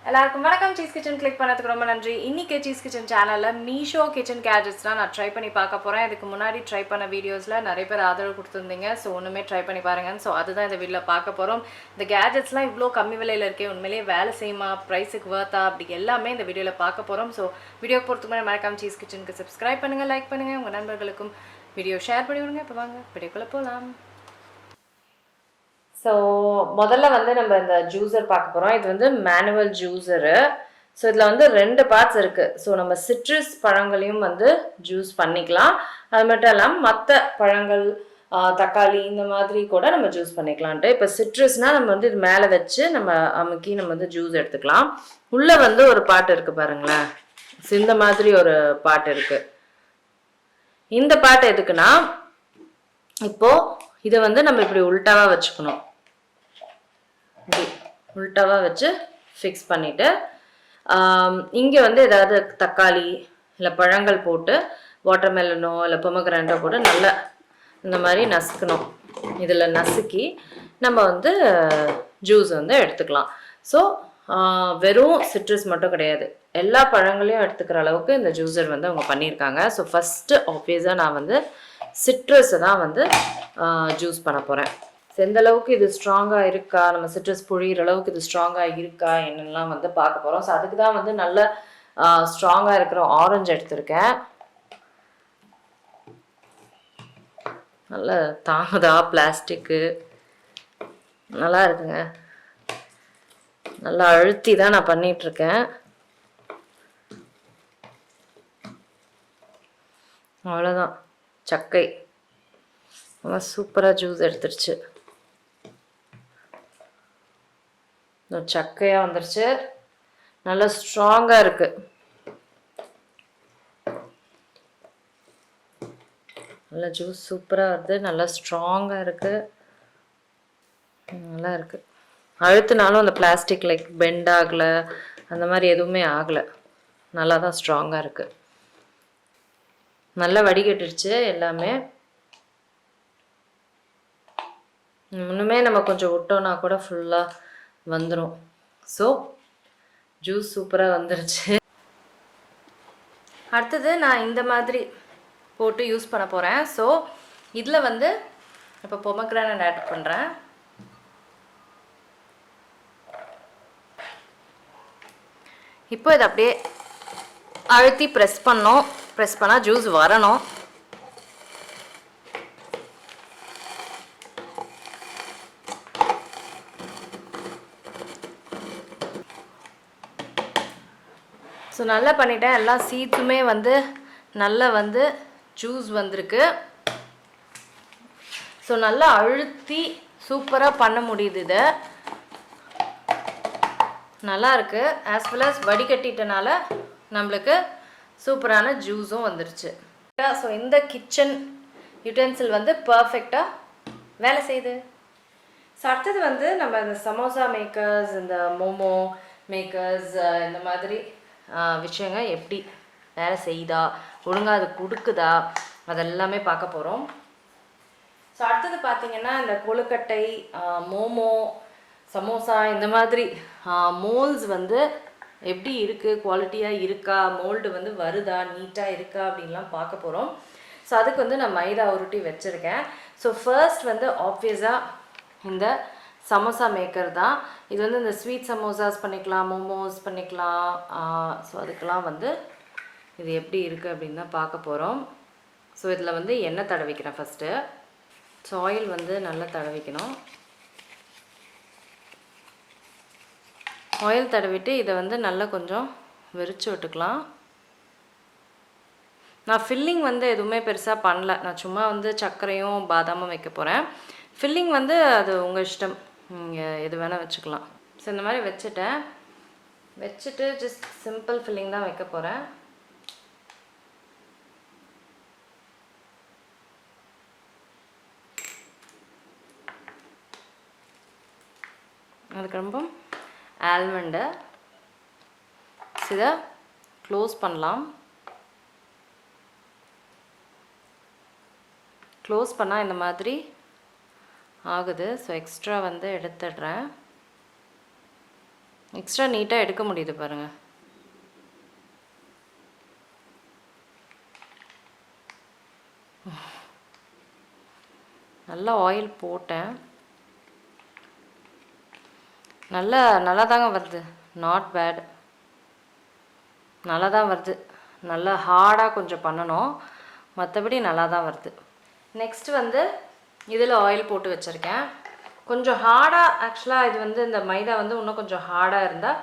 எல்லாருக்கும் வணக்கம். Cheese kitchen click பண்ணதுக்கு ரொம்ப நன்றி. இன்னைக்கு சீஸ் கிச்சன் சேனலில் மீஷோ கிச்சன் கேஜெட்ஸ் தான் நான் ட்ரை பண்ணி பார்க்க போகிறேன். இதுக்கு முன்னாடி ட்ரை பண்ண வீடியோஸில் நிறைய பேர் ஆதரவு கொடுத்துருந்தீங்க. ஸோ ஒன்றுமே ட்ரை பண்ணி பாருங்கன்னு. ஸோ அதுதான் இந்த வீடியோவில் பார்க்க போகிறோம். இந்த கேஜெட்ஸ்லாம் இவ்வளோ கம்மி விலையில் இருக்கே, உண்மையிலேயே வேலை செய்யுமா, ப்ரைஸுக்கு வர்த்தா, அப்படி எல்லாமே இந்த வீடியோவில் பார்க்க போகிறோம். ஸோ வீடியோ பொறுத்துக்கு முன்னாடி மறக்காம சீஸ் கிச்சனுக்கு சப்ஸ்கிரைப் பண்ணுங்கள், லைக் பண்ணுங்கள், உங்கள் நண்பர்களுக்கும் வீடியோ ஷேர் பண்ணி விடுங்க. இப்போ வாங்க வீடியோக்குள்ளே போகலாம். ஸோ முதல்ல வந்து நம்ம இந்த ஜூஸர் பார்க்க போகிறோம். இது வந்து மேனுவல் ஜூஸரு. ஸோ இதில் வந்து 2 பார்ட்ஸ் இருக்குது. ஸோ நம்ம சிட்ரஸ் பழங்களையும் வந்து ஜூஸ் பண்ணிக்கலாம். அது மட்டும் இல்லாமல் மற்ற பழங்கள், தக்காளி இந்த மாதிரி கூட நம்ம ஜூஸ் பண்ணிக்கலான்ட்டு. இப்போ சிட்ரஸ்னால் நம்ம வந்து இது மேலே வச்சு நம்ம அமுக்கி நம்ம வந்து ஜூஸ் எடுத்துக்கலாம். உள்ளே வந்து ஒரு பாட்டு இருக்குது பாருங்களேன். ஸோ இந்த மாதிரி ஒரு பாட்டு இருக்குது. இந்த பாட்டு எதுக்குன்னா, இப்போது இதை வந்து நம்ம இப்படி உல்ட்டாவாக வச்சுக்கணும். இப்படி உல்ட்டாவாக வச்சு ஃபிக்ஸ் பண்ணிவிட்டு இங்கே வந்து ஏதாவது தக்காளி இல்லை பழங்கள் போட்டு வாட்டர்மெலனோ இல்லை பொமக்ரானட்டோ போட்டு நல்லா இந்த மாதிரி நசுக்கணும். இதில் நசுக்கி நம்ம வந்து ஜூஸ் வந்து எடுத்துக்கலாம். ஸோ வெறும் சிட்ரஸ் மட்டும் கிடையாது, எல்லா பழங்களையும் எடுத்துக்கிற அளவுக்கு இந்த ஜூஸர் வந்து அவங்க பண்ணியிருக்காங்க. ஸோ ஃபஸ்ட்டு ஆப்வியஸாக நான் வந்து சிட்ரஸை தான் வந்து ஜூஸ் பண்ண போகிறேன். எந்த அளவுக்கு இது ஸ்ட்ராங்காக இருக்கா, நம்ம சிட்ரஸ் புழியிற அளவுக்கு இது ஸ்ட்ராங்காக இருக்கா என்னெல்லாம் வந்து பார்க்க போகிறோம். ஸோ அதுக்கு தான் வந்து நல்ல ஸ்ட்ராங்காக இருக்கிற ஆரஞ்சு எடுத்திருக்கேன். நல்ல தாங்குதா, பிளாஸ்டிக்கு நல்லா இருக்குங்க. நல்லா அழுத்தி தான் நான் பண்ணிகிட்ருக்கேன். அவ்வளோதான், சக்கை நல்லா சூப்பராக ஜூஸ் எடுத்துருச்சு. சக்கையாக வந்துருச்சு, நல்லா ஸ்ட்ராங்காக இருக்குது. நல்லா ஜூஸ் சூப்பராக வருது, நல்லா ஸ்ட்ராங்காக இருக்குது, நல்லா இருக்குது. அழுத்தினாலும் அந்த பிளாஸ்டிக் லைக் பெண்ட் ஆகலை, அந்த மாதிரி எதுவுமே ஆகலை, நல்லா தான் ஸ்ட்ராங்காக இருக்குது. நல்லா வடிகட்டுருச்சு எல்லாமே. இன்னுமே நம்ம கொஞ்சம் விட்டோன்னா கூட ஃபுல்லாக வந்துடும். ஸோ ஜூஸ் சூப்பராக வந்துருச்சு. அடுத்தது நான் இந்த மாதிரி போட்டு யூஸ் பண்ண போகிறேன். ஸோ இதில் வந்து இப்போ பொமக்ரானட் ஆட் பண்ணுறேன். இப்போ இதை அப்படியே அழுத்தி ப்ரெஸ் பண்ணோம். ப்ரெஸ் பண்ணால் ஜூஸ் வரணும். ஸோ நல்லா பண்ணிட்டேன். எல்லா சீட்ஸுமே வந்து நல்லா வந்து ஜூஸ் வந்திருக்கு. ஸோ நல்லா அழுத்தி சூப்பராக பண்ண முடியுது. இதை நல்லா இருக்குது. ஆஸ் வெல் அஸ் வடிகட்டிட்டனால நம்மளுக்கு சூப்பரான ஜூஸும் வந்துருச்சு. ஸோ இந்த கிச்சன் யூட்டென்சில் வந்து பர்ஃபெக்டாக வேலை செய்யுது. ஸோ அடுத்தது வந்து நம்ம இந்த சமோசா மேக்கர்ஸ், இந்த மோமோ மேக்கர்ஸ், இந்த மாதிரி விஷயங்கள் எப்படி வேலை செய்யுதா, ஒழுங்காக அது கொடுக்குதா, அதெல்லாமே பார்க்க போகிறோம். ஸோ அடுத்தது பார்த்திங்கன்னா இந்த கொழுக்கட்டை, மோமோ, சமோசா இந்த மாதிரி மோல்ஸ் வந்து எப்படி இருக்குது, குவாலிட்டியாக இருக்கா, மோல்டு வந்து வருதா, நீட்டாக இருக்கா அப்படின்லாம் பார்க்க போகிறோம். ஸோ அதுக்கு வந்து நான் மைதா உருட்டி வச்சுருக்கேன். ஸோ ஃபர்ஸ்ட் வந்து ஆப்வியஸாக இந்த சமோசா மேக்கர் தான். இது வந்து இந்த ஸ்வீட் சமோசாஸ் பண்ணிக்கலாம், மோமோஸ் பண்ணிக்கலாம். ஸோ அதுக்கெலாம் வந்து இது எப்படி இருக்குது அப்படின்னு தான் பார்க்க போகிறோம். ஸோ இதில் வந்து எண்ணெய் தடவிக்கிறேன் ஃபஸ்ட்டு. ஸோ ஆயில் வந்து நல்லா தடவிக்கணும். ஆயில் தடவிட்டு இதை வந்து நல்லா கொஞ்சம் விரித்து விட்டுக்கலாம். நான் ஃபில்லிங் வந்து எதுவுமே பெருசாக பண்ணல. நான் சும்மா வந்து சர்க்கரையும் பாதாமும் வைக்க போகிறேன். ஃபில்லிங் வந்து அது உங்கள் இஷ்டம், நீங்கள் எது வேணால் வச்சுக்கலாம். ஸோ இந்த மாதிரி வச்சுட்டு ஜஸ்ட் சிம்பிள் ஃபில்லிங் தான் வைக்க போகிறேன். அதுக்கு ரொம்ப ஆல்மண்டு இதை க்ளோஸ் பண்ணலாம். க்ளோஸ் பண்ணால் இந்த மாதிரி ஆகுது. ஸோ எக்ஸ்ட்ரா வந்து எடுத்துடுறேன். எக்ஸ்ட்ரா நீட்டாக எடுக்க முடியுது பாருங்கள். நல்லா ஆயில் போட்டேன். நல்லா தாங்க வருது. Not bad. நல்லா தான் வருது. நல்லா ஹார்டாக கொஞ்சம் பண்ணணும், மற்றபடி நல்லா தான் வருது. நெக்ஸ்ட்டு வந்து இதில் ஆயில் போட்டு வச்சுருக்கேன். கொஞ்சம் ஹார்டாக, ஆக்சுவலாக இது வந்து இந்த மைதா வந்து இன்னும் கொஞ்சம் ஹார்டாக இருந்தால்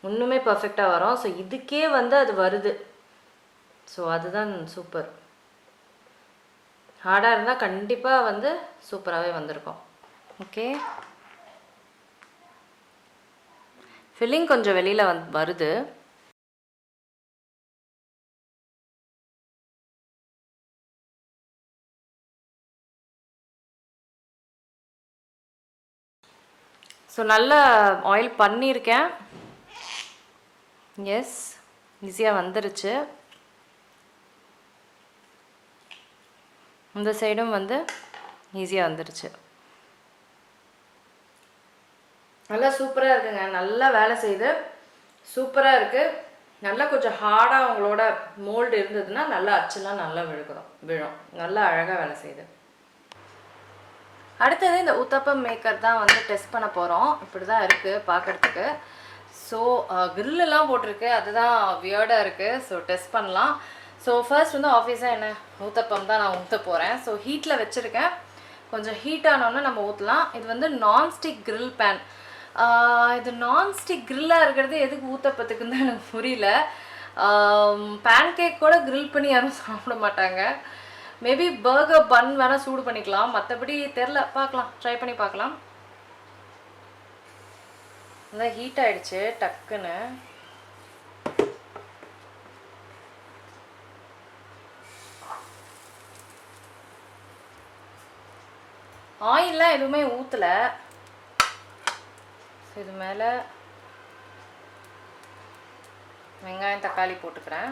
இன்னுமே பர்ஃபெக்டாக வரும். ஸோ இதுக்கே வந்து அது வருது. ஸோ அதுதான் சூப்பர். ஹார்டாக இருந்தால் கண்டிப்பாக வந்து சூப்பராகவே வந்திருக்கும். ஓகே, ஃபில்லிங் கொஞ்சம் வெளியில் வருது. ஸோ நல்லா ஆயில் பண்ணியிருக்கேன். எஸ், ஈஸியாக வந்துருச்சு. இந்த சைடும் வந்து ஈஸியாக வந்துருச்சு. நல்லா சூப்பராக இருக்குங்க. நல்லா வேலை செய்து சூப்பராக இருக்குது. நல்லா கொஞ்சம் ஹார்டாக உங்களோட மோல்டு இருந்ததுன்னா நல்லா அச்சுலாம் நல்லா விழும். நல்லா அழகாக வேலை செய்யுது. அடுத்தது இந்த ஊத்தப்பம் மேக்கர் தான் வந்து டெஸ்ட் பண்ண போகிறோம். இப்படி தான் இருக்குது பார்க்குறதுக்கு. ஸோ கிரில்லாம் போட்டிருக்கு, அதுதான் வியர்டாக இருக்குது. ஸோ டெஸ்ட் பண்ணலாம். ஸோ ஃபர்ஸ்ட் வந்து ஆஃபீஸாக என்ன ஊத்தப்பம் தான் நான் ஊற்ற போகிறேன். ஸோ ஹீட்டில் வச்சுருக்கேன். கொஞ்சம் ஹீட் ஆனோன்னா நம்ம ஊற்றலாம். இது வந்து நான்ஸ்டிக் கிரில் பேன். இது நான்ஸ்டிக் கிரில்லாக இருக்கிறது எதுக்கு ஊத்தப்பத்துக்குன்னு தான் எனக்கு புரியல. பேன் கேக் கூட கிரில் பண்ணி யாரும் சாப்பிட மாட்டாங்க. மேபி பர்கர் பன் வேணால் சூடு பண்ணிக்கலாம், மற்றபடி தெரில. பார்க்கலாம், ட்ரை பண்ணி பார்க்கலாம். நல்லா ஹீட் ஆகிடுச்சு டக்குன்னு. ஆயிலெலாம் எதுவுமே ஊற்றலை. இது மேலே வெங்காயம் தக்காளி போட்டுக்கிறேன்.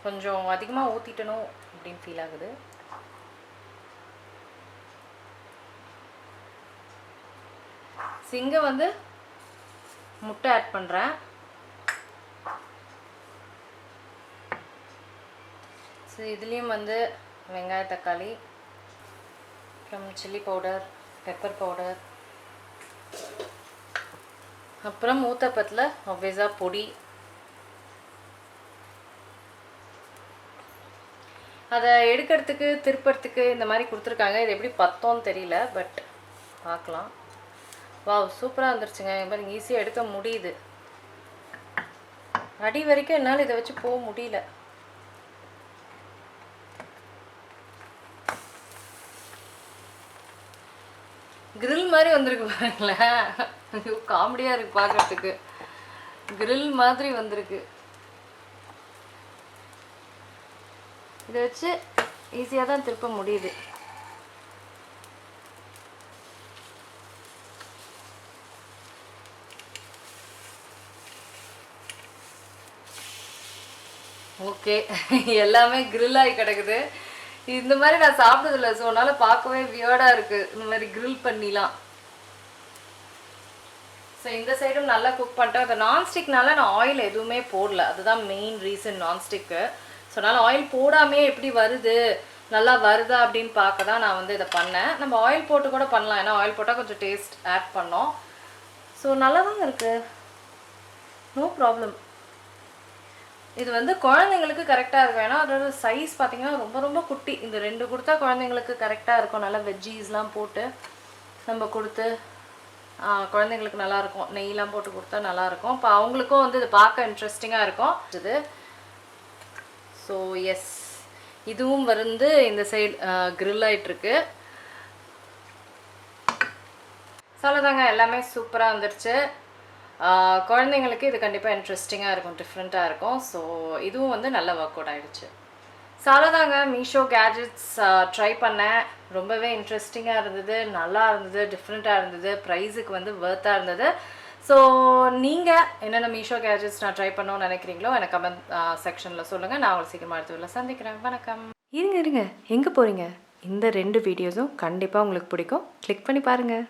கொஞ்சம் அதிகமாக ஊற்றிட்டணும் அப்படின்னு ஃபீல் ஆகுது. இங்கே வந்து முட்டை ஆட் பண்ணுறேன். ஸோ இதுலேயும் வந்து வெங்காய தக்காளி, அப்புறம் சில்லி பவுடர், பெப்பர் பவுடர், அப்புறம் ஊத்தப்பத்தில் ஆப்வியஸாக பொடி. அதை எடுக்கிறதுக்கு திருப்பறதுக்கு இந்த மாதிரி கொடுத்துருக்காங்க. இது எப்படி பத்தோன்னு தெரியல, பட் பார்க்கலாம். வாவ், சூப்பராக வந்துருச்சுங்க. பாருங்க, ஈஸியாக எடுக்க முடியுது. அடி வரைக்கும் என்னால் இதை வச்சு போக முடியல. கிரில் மாதிரி வந்திருக்கு பாருங்களேன். காமெடியாக இருக்குது பார்க்குறதுக்கு. கிரில் மாதிரி வந்திருக்கு. இதை வச்சு ஈஸியாக தான் திருப்ப முடியுது. ஓகே, எல்லாமே கிரில் ஆகி கிடக்குது. இந்த மாதிரி நான் சாப்பிட்டதில்லை, ஸோ அதனால் பார்க்கவே வியர்டாக இருக்குது இந்த மாதிரி கிரில் பண்ணிலாம். ஸோ இந்த சைடும் நல்லா குக் பண்ணிட்டேன். அந்த நான்ஸ்டிக்னால நான் ஆயில் எதுவுமே போடல, அதுதான் மெயின் ரீசன் நான்ஸ்டிக்கு. ஸோ அதனால் ஆயில் போடாமே எப்படி வருது, நல்லா வருதா அப்படின்னு பார்க்க தான் நான் வந்து இதை பண்ணேன். நம்ம ஆயில் போட்டு கூட பண்ணலாம், ஏன்னா ஆயில் போட்டால் கொஞ்சம் டேஸ்ட் ஆட் பண்ணோம். ஸோ நல்லா தாங்க இருக்குது, நோ ப்ராப்ளம். இது வந்து குழந்தைங்களுக்கு கரெக்டாக இருக்கும். ஏன்னா அதோட சைஸ் பார்த்திங்கன்னா ரொம்ப ரொம்ப குட்டி. இந்த 2 கொடுத்தா குழந்தைங்களுக்கு கரெக்டாக இருக்கும். நல்லா வெஜ்ஜீஸ்லாம் போட்டு நம்ம கொடுத்து குழந்தைங்களுக்கு நல்லாயிருக்கும். நெய்லாம் போட்டு கொடுத்தா நல்லாயிருக்கும். இப்போ அவங்களுக்கும் வந்து இது பார்க்க இன்ட்ரெஸ்டிங்காக இருக்கும் இது. ஸோ எஸ், இதுவும் வந்து இந்த சைடு கிரில் ஆகிட்டுருக்கு. சொல்லதாங்க, எல்லாமே சூப்பராக வந்துடுச்சு. குழந்தைங்களுக்கு இது கண்டிப்பாக இன்ட்ரெஸ்டிங்காக இருக்கும், டிஃப்ரெண்ட்டாக இருக்கும். ஸோ இதுவும் வந்து நல்ல ஒர்க் அவுட் ஆகிடுச்சு. சாலதாங்க மீஷோ கேஜெட்ஸ் ட்ரை பண்ணேன். ரொம்பவே இன்ட்ரெஸ்டிங்காக இருந்தது, நல்லா இருந்தது, டிஃப்ரெண்ட்டாக இருந்தது, ப்ரைஸுக்கு வந்து ஒர்த்தாக இருந்தது. ஸோ நீங்கள் என்னென்ன மீஷோ கேஜெட்ஸ் நான் ட்ரை பண்ணணும்னு நினைக்கிறீங்களோ எனக்கு கமெண்ட் செக்ஷனில் சொல்லுங்கள். நான் உங்களுக்கு சீக்கிரமாக அடுத்த சந்திக்கிறேன். வணக்கம். இருங்க, எங்கே போகிறீங்க? இந்த 2 வீடியோஸும் கண்டிப்பாக உங்களுக்கு பிடிக்கும். கிளிக் பண்ணி பாருங்கள்.